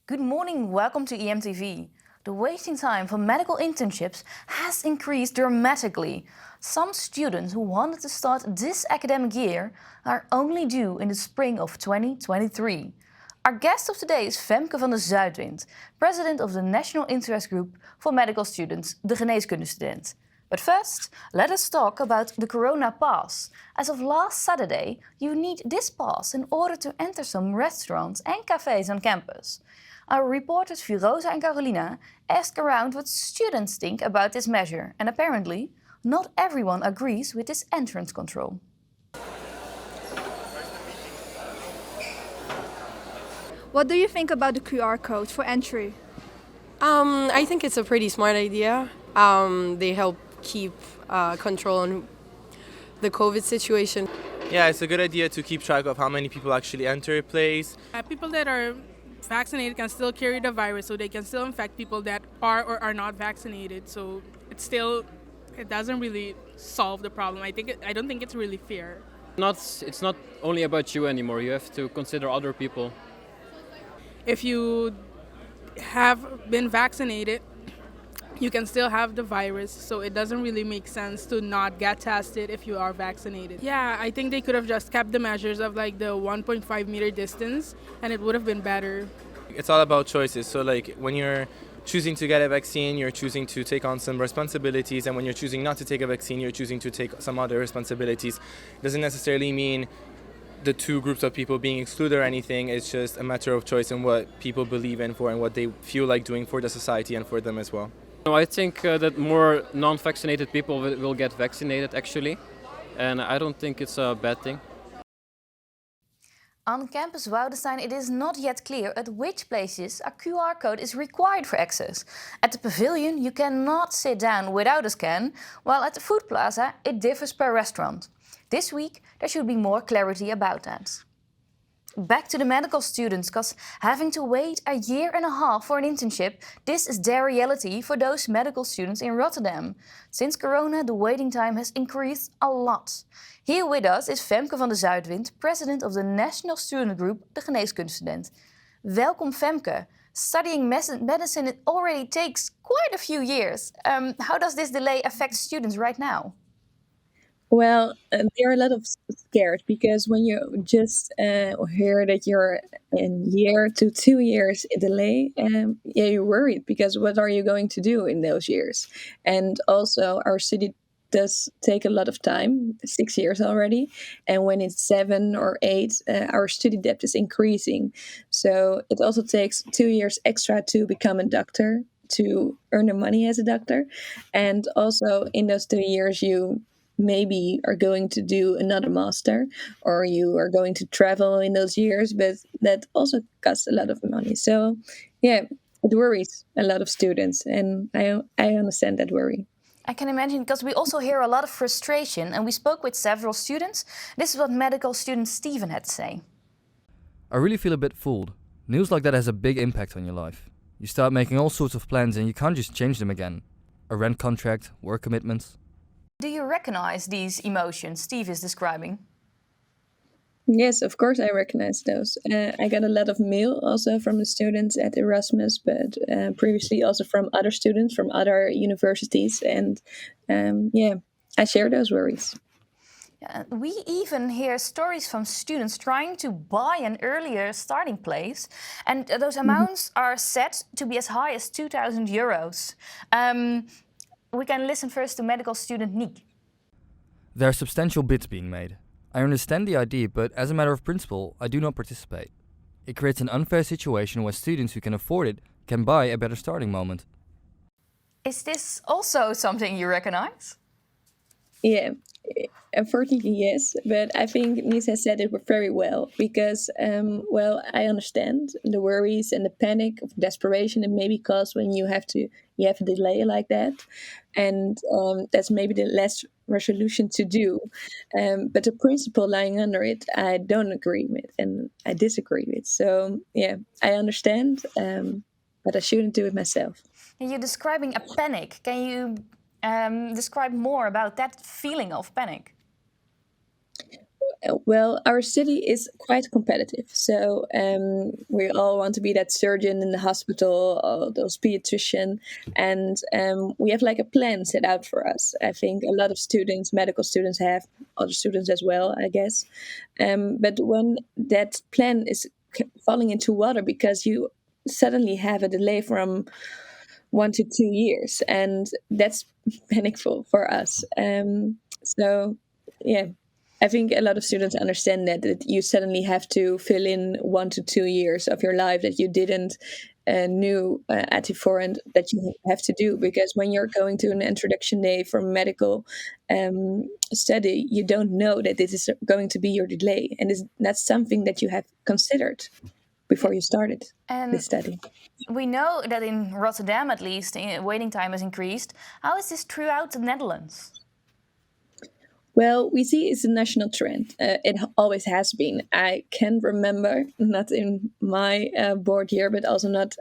Good morning, welcome to EMTV. The waiting time for medical internships has increased dramatically. Some students who wanted to start this academic year are only due in the spring of 2023. Our guest of today is Femke van de Zuidwind, president of the National Interest Group for Medical Students, the Geneeskundestudent. But first, let us talk about the Corona Pass. As of last Saturday, you need this pass in order to enter some restaurants and cafes on campus. Our reporters Firoza and Carolina asked around what students think about this measure, and apparently, not everyone agrees with this entrance control. What do you think about the QR code for entry? I think it's a pretty smart idea. They help keep control on the COVID situation. Yeah, it's a good idea to keep track of how many people actually enter a place. People that are vaccinated can still carry the virus, so they can still infect people that are or are not vaccinated. So it doesn't really solve the problem. I don't think it's really fair. It's not only about you anymore. You have to consider other people. If you have been vaccinated, you can still have the virus, so it doesn't really make sense to not get tested if you are vaccinated. Yeah, I think they could have just kept the measures of like the 1.5 meter distance, and it would have been better. It's all about choices. So like when you're choosing to get a vaccine, you're choosing to take on some responsibilities, and when you're choosing not to take a vaccine, you're choosing to take some other responsibilities. It doesn't necessarily mean the two groups of people being excluded or anything. It's just a matter of choice and what people believe in for and what they feel like doing for the society and for them as well. I think that more non-vaccinated people will get vaccinated actually, and I don't think it's a bad thing. On campus Woudenstein, it is not yet clear at which places a QR code is required for access. At the pavilion, you cannot sit down without a scan, while at the food plaza, it differs per restaurant. This week, there should be more clarity about that. Back to the medical students, because having to wait a year and a half for an internship, this is their reality for those medical students in Rotterdam. Since Corona, the waiting time has increased a lot. Here with us is Femke van de Zuidwind, president of the National Student Group, the Geneeskundestudent. Welcome, Femke. Studying medicine, it already takes quite a few years. How does this delay affect students right now? Well, there are a lot of scared because when you just hear that you're in year to 2 years delay, you're worried because what are you going to do in those years? And also our study does take a lot of time, 6 years already. And when it's 7 or 8, our study debt is increasing. So it also takes 2 years extra to become a doctor, to earn the money as a doctor. And also in those 2 years, you maybe are going to do another master or you are going to travel in those years, but that also costs a lot of money. So yeah, it worries a lot of students, and I understand that worry. I can imagine, because we also hear a lot of frustration, and we spoke with several students. This is what medical student Steven had to say. I really feel a bit fooled. News like that has a big impact on your life. You start making all sorts of plans and you can't just change them again. A rent contract, work commitments. Do you recognize these emotions Steve is describing? Yes, of course I recognize those. I got a lot of mail also from the students at Erasmus, but previously also from other students from other universities. And I share those worries. We even hear stories from students trying to buy an earlier starting place, and those amounts are set to be as high as 2,000 euros. We can listen first to medical student Nick. There are substantial bids being made. I understand the idea, but as a matter of principle, I do not participate. It creates an unfair situation where students who can afford it can buy a better starting moment. Is this also something you recognize? Yeah, unfortunately, yes. But I think Nisa said it very well because, I understand the worries and the panic of desperation it maybe cause when you have a delay like that. And that's maybe the last resolution to do. But the principle lying under it, I don't agree with and I disagree with. So, yeah, I understand, but I shouldn't do it myself. You're describing a panic. Can you describe more about that feeling of panic? Well, our study is quite competitive. So we all want to be that surgeon in the hospital, or those pediatrician, and we have like a plan set out for us. I think a lot of students, medical students, have other students as well, I guess. But when that plan is falling into water because you suddenly have a delay from 1 to 2 years, and that's painful for us. So, yeah, I think a lot of students understand that you suddenly have to fill in 1 to 2 years of your life that you didn't knew at before, and that you have to do, because when you're going to an introduction day for medical study, you don't know that this is going to be your delay, and that's something that you have considered before you started the And study. we know that in Rotterdam, at least, waiting time has increased. How is this throughout the Netherlands? Well, we see it's a national trend. It always has been. I can remember, not in my board year, but also not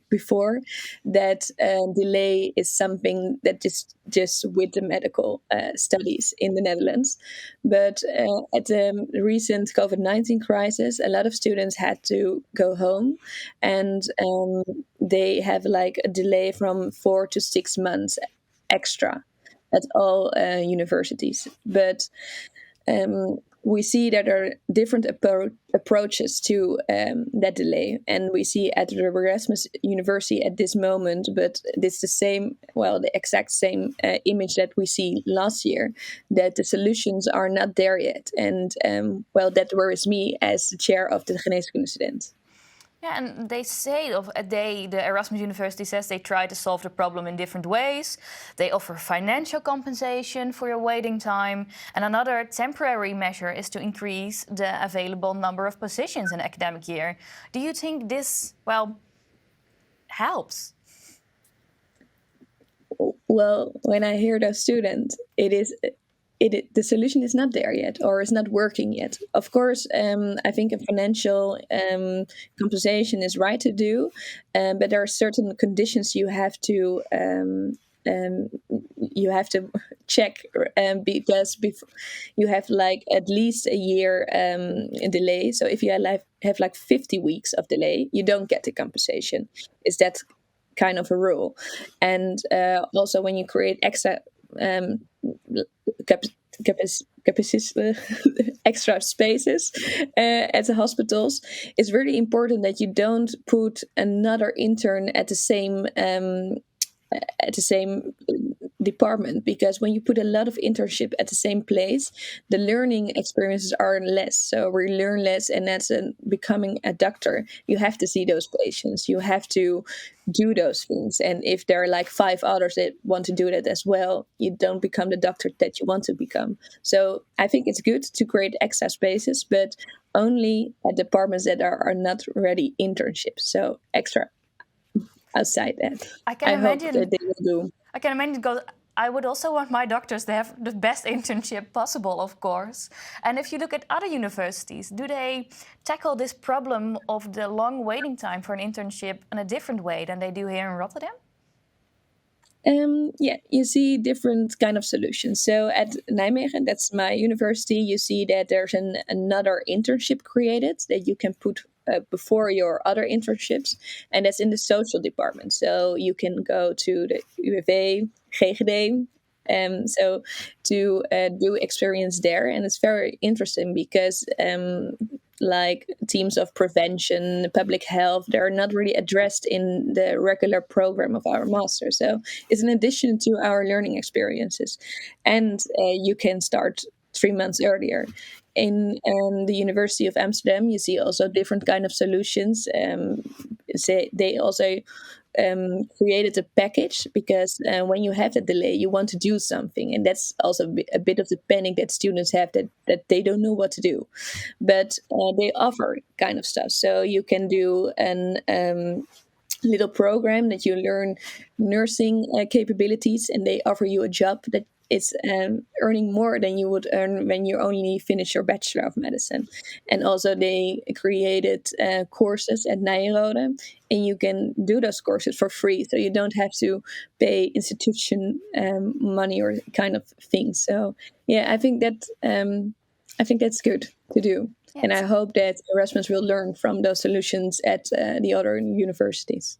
before, that delay is something that just with the medical studies in the Netherlands. But at the recent COVID-19 crisis, a lot of students had to go home, and they have like a delay from 4 to 6 months extra at all universities. But we see that there are different approaches to that delay. And we see at the Erasmus University at this moment, but it's the same, well, the exact same image that we see last year, that the solutions are not there yet. And well, that worries me as the chair of the Geneeskundestudent. Yeah, and they say the Erasmus University says they try to solve the problem in different ways. They offer financial compensation for your waiting time, and another temporary measure is to increase the available number of positions in the academic year. Do you think this, well, helps? Well, when I hear those students, the solution is not there yet, or is not working yet. Of course, I think a financial compensation is right to do, but there are certain conditions you have to check, because you have like at least a year delay. So if you have like 50 weeks of delay, you don't get the compensation. Is that kind of a rule? And also, when you create extra extra spaces at the hospitals, it's really important that you don't put another intern at the same department, because when you put a lot of internship at the same place, the learning experiences are less. So we learn less, and that's becoming a doctor. You have to see those patients. You have to do those things. And if there are like 5 others that want to do that as well, you don't become the doctor that you want to become. So I think it's good to create extra spaces, but only at departments that are not ready internships. So extra outside that. I can I imagine. hope that they will do. I can imagine, because I would also want my doctors to have the best internship possible, of course. And if you look at other universities, do they tackle this problem of the long waiting time for an internship in a different way than they do here in Rotterdam? Yeah, you see different kind of solutions. So at Nijmegen, that's my university, you see that there's another internship created that you can put before your other internships, and that's in the social department. So you can go to the UWV, GGD, so to do experience there. And it's very interesting because like teams of prevention, public health, they're not really addressed in the regular program of our master. So it's an addition to our learning experiences. And you can start 3 months earlier. In the University of Amsterdam, you see also different kind of solutions. They also created a package, because when you have a delay, you want to do something, and that's also a bit of the panic that students have, that they don't know what to do. But they offer kind of stuff, so you can do an little program that you learn nursing capabilities, and they offer you a job that it's earning more than you would earn when you only finish your Bachelor of Medicine. And also they created courses at Nijrode, and you can do those courses for free. So you don't have to pay institution money or kind of thing. So yeah, I think that I think that's good to do. Yeah, And I hope that Erasmus will learn from those solutions at the other universities.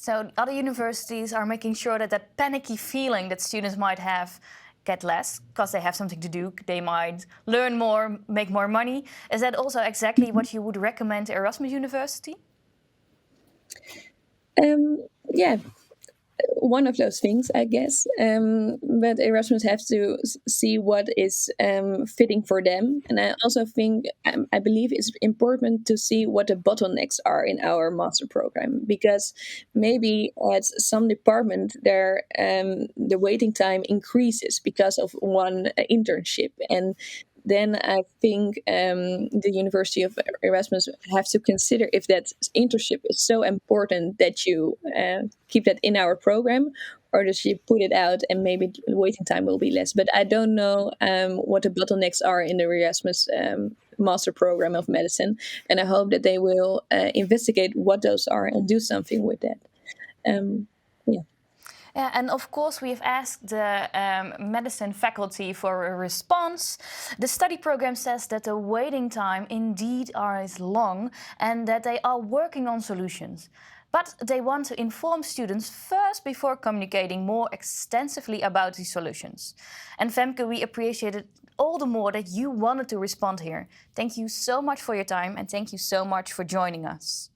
so other universities are making sure that that panicky feeling that students might have get less because they have something to do. They might learn more, make more money. Is that also exactly what you would recommend to Erasmus University? Yeah, one of those things, I guess. But Erasmus have to see what is fitting for them. And I also think, I believe it's important to see what the bottlenecks are in our master program, because maybe at some department there the waiting time increases because of one internship. And then I think the University of Erasmus have to consider if that internship is so important that you keep that in our program, or does you put it out and maybe the waiting time will be less. But I don't know what the bottlenecks are in the Erasmus master program of medicine, and I hope that they will investigate what those are and do something with that. Yeah. Yeah, and of course, we have asked the medicine faculty for a response. The study program says that the waiting time indeed is long and that they are working on solutions. But they want to inform students first before communicating more extensively about these solutions. And Femke, we appreciate it all the more that you wanted to respond here. Thank you so much for your time and thank you so much for joining us.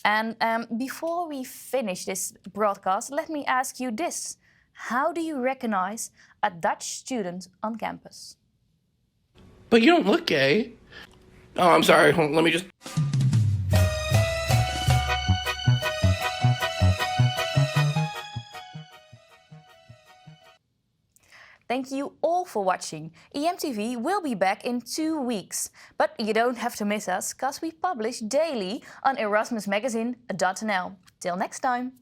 And before we finish this broadcast, let me ask you this. How do you recognize a Dutch student on campus? But you don't look gay. Oh, I'm sorry. Let me just... Thank you all for watching. EMTV will be back in 2 weeks. But you don't have to miss us, because we publish daily on erasmusmagazine.nl. Till next time.